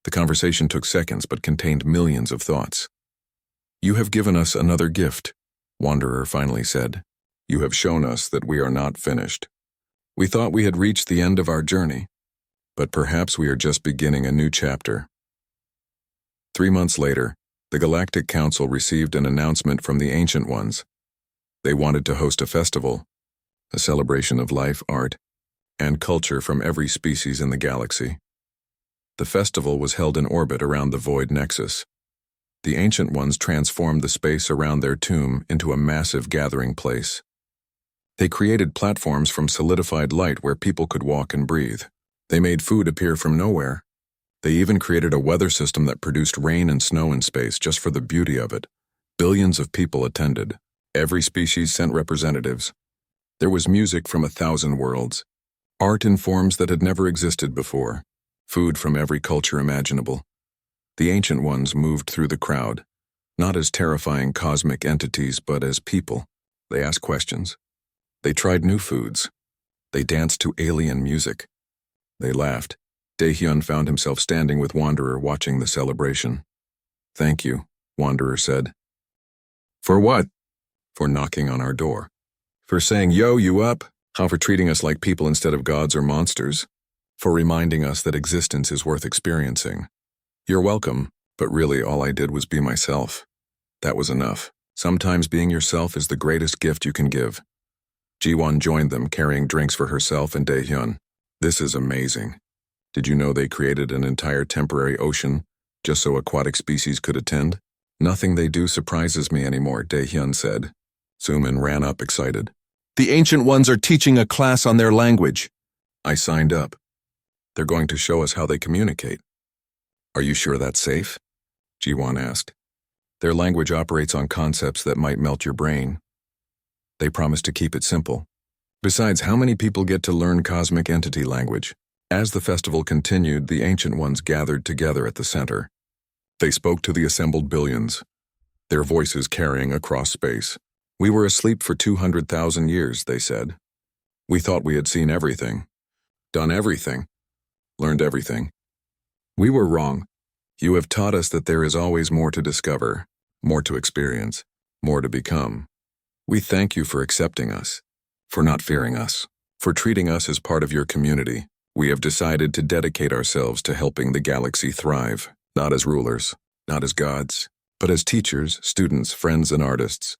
The conversation took seconds but contained millions of thoughts. You have given us another gift, Wanderer finally said. You have shown us that we are not finished. We thought we had reached the end of our journey, but perhaps we are just beginning a new chapter. 3 months later, the Galactic Council received an announcement from the Ancient Ones. They wanted to host a festival, a celebration of life, art, and culture from every species in the galaxy. The festival was held in orbit around the Void Nexus. The Ancient Ones transformed the space around their tomb into a massive gathering place. They created platforms from solidified light where people could walk and breathe. They made food appear from nowhere. They even created a weather system that produced rain and snow in space just for the beauty of it. Billions of people attended. Every species sent representatives. There was music from 1,000 worlds. Art in forms that had never existed before. Food from every culture imaginable. The Ancient Ones moved through the crowd, not as terrifying cosmic entities, but as people. They asked questions. They tried new foods. They danced to alien music. They laughed. Dae-hyun found himself standing with Wanderer watching the celebration. Thank you, Wanderer said. For what? For knocking on our door. For saying, yo, you up? How for treating us like people instead of gods or monsters? For reminding us that existence is worth experiencing. You're welcome, but really all I did was be myself. That was enough. Sometimes being yourself is the greatest gift you can give. Ji-won joined them, carrying drinks for herself and Dae-hyun. This is amazing. Did you know they created an entire temporary ocean just so aquatic species could attend? Nothing they do surprises me anymore, Dae-hyun said. Sumin ran up excited. The Ancient Ones are teaching a class on their language. I signed up. They're going to show us how they communicate. Are you sure that's safe? Ji-won asked. Their language operates on concepts that might melt your brain. They promise to keep it simple. Besides, how many people get to learn cosmic entity language? As the festival continued, the Ancient Ones gathered together at the center. They spoke to the assembled billions, their voices carrying across space. We were asleep for 200,000 years, they said. We thought we had seen everything, done everything, learned everything. We were wrong. You have taught us that there is always more to discover, more to experience, more to become. We thank you for accepting us, for not fearing us, for treating us as part of your community. We have decided to dedicate ourselves to helping the galaxy thrive, not as rulers, not as gods, but as teachers, students, friends, and artists.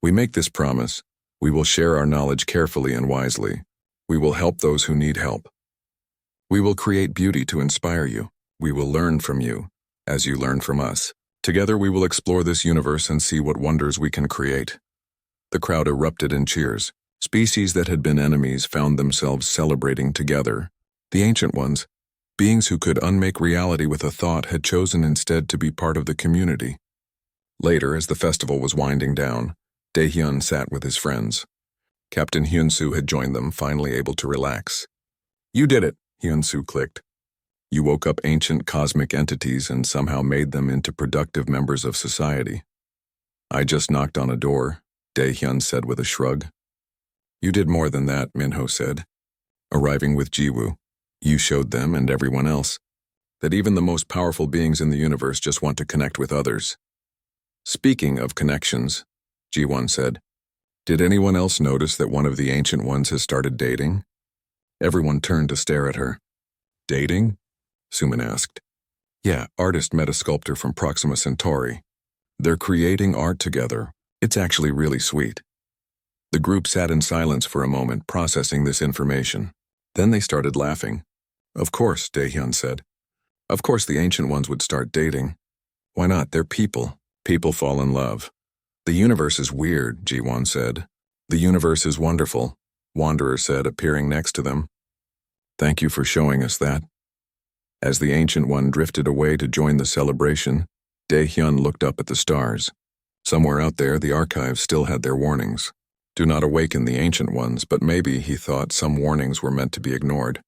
We make this promise. We will share our knowledge carefully and wisely. We will help those who need help. We will create beauty to inspire you. We will learn from you, as you learn from us. Together we will explore this universe and see what wonders we can create. The crowd erupted in cheers. Species that had been enemies found themselves celebrating together. The Ancient Ones, beings who could unmake reality with a thought, had chosen instead to be part of the community. Later, as the festival was winding down, Daehyun sat with his friends. Captain Hyunsu had joined them, finally able to relax. "You did it," Hyunsu clicked. "You woke up ancient cosmic entities and somehow made them into productive members of society." "I just knocked on a door," Daehyun said with a shrug. "You did more than that," Minho said. "Arriving with Jiwoo, you showed them and everyone else that even the most powerful beings in the universe just want to connect with others." "Speaking of connections," Ji-won said, "did anyone else notice that one of the Ancient Ones has started dating?" Everyone turned to stare at her. "Dating?" Suman asked. "Yeah, artist met a sculptor from Proxima Centauri. They're creating art together. It's actually really sweet." The group sat in silence for a moment, processing this information. Then they started laughing. "Of course," Daehyun said. "Of course the Ancient Ones would start dating. Why not? They're people. People fall in love." "The universe is weird," Ji-won said. "The universe is wonderful," Wanderer said, appearing next to them. "Thank you for showing us that." As the Ancient One drifted away to join the celebration, Daehyun looked up at the stars. Somewhere out there, the archives still had their warnings. Do not awaken the Ancient Ones, but maybe, he thought, some warnings were meant to be ignored.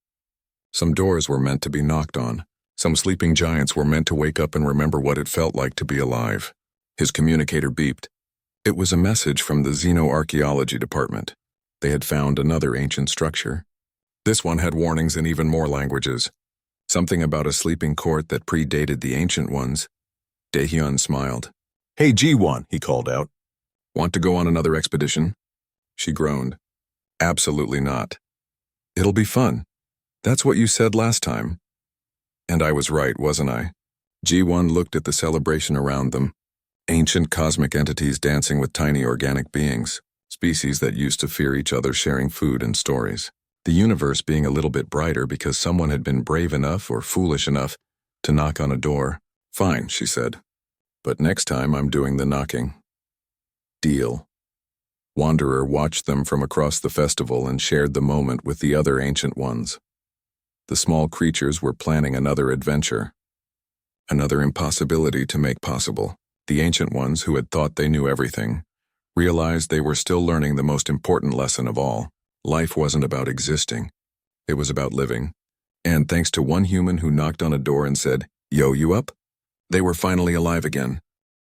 Some doors were meant to be knocked on. Some sleeping giants were meant to wake up and remember what it felt like to be alive. His communicator beeped. It was a message from the Xenoarchaeology Department. They had found another ancient structure. This one had warnings in even more languages. Something about a sleeping court that predated the Ancient Ones. Daehyun smiled. "Hey, Ji-won," he called out. "Want to go on another expedition?" She groaned. "Absolutely not." "It'll be fun. That's what you said last time." "And I was right, wasn't I?" Ji-won looked at the celebration around them. Ancient cosmic entities dancing with tiny organic beings, species that used to fear each other, sharing food and stories. The universe being a little bit brighter because someone had been brave enough or foolish enough to knock on a door. "Fine," she said. "But next time I'm doing the knocking." "Deal." Wanderer watched them from across the festival and shared the moment with the other Ancient Ones. The small creatures were planning another adventure. Another impossibility to make possible. The Ancient Ones, who had thought they knew everything, realized they were still learning the most important lesson of all. Life wasn't about existing. It was about living. And thanks to one human who knocked on a door and said, "Yo, you up?" they were finally alive again.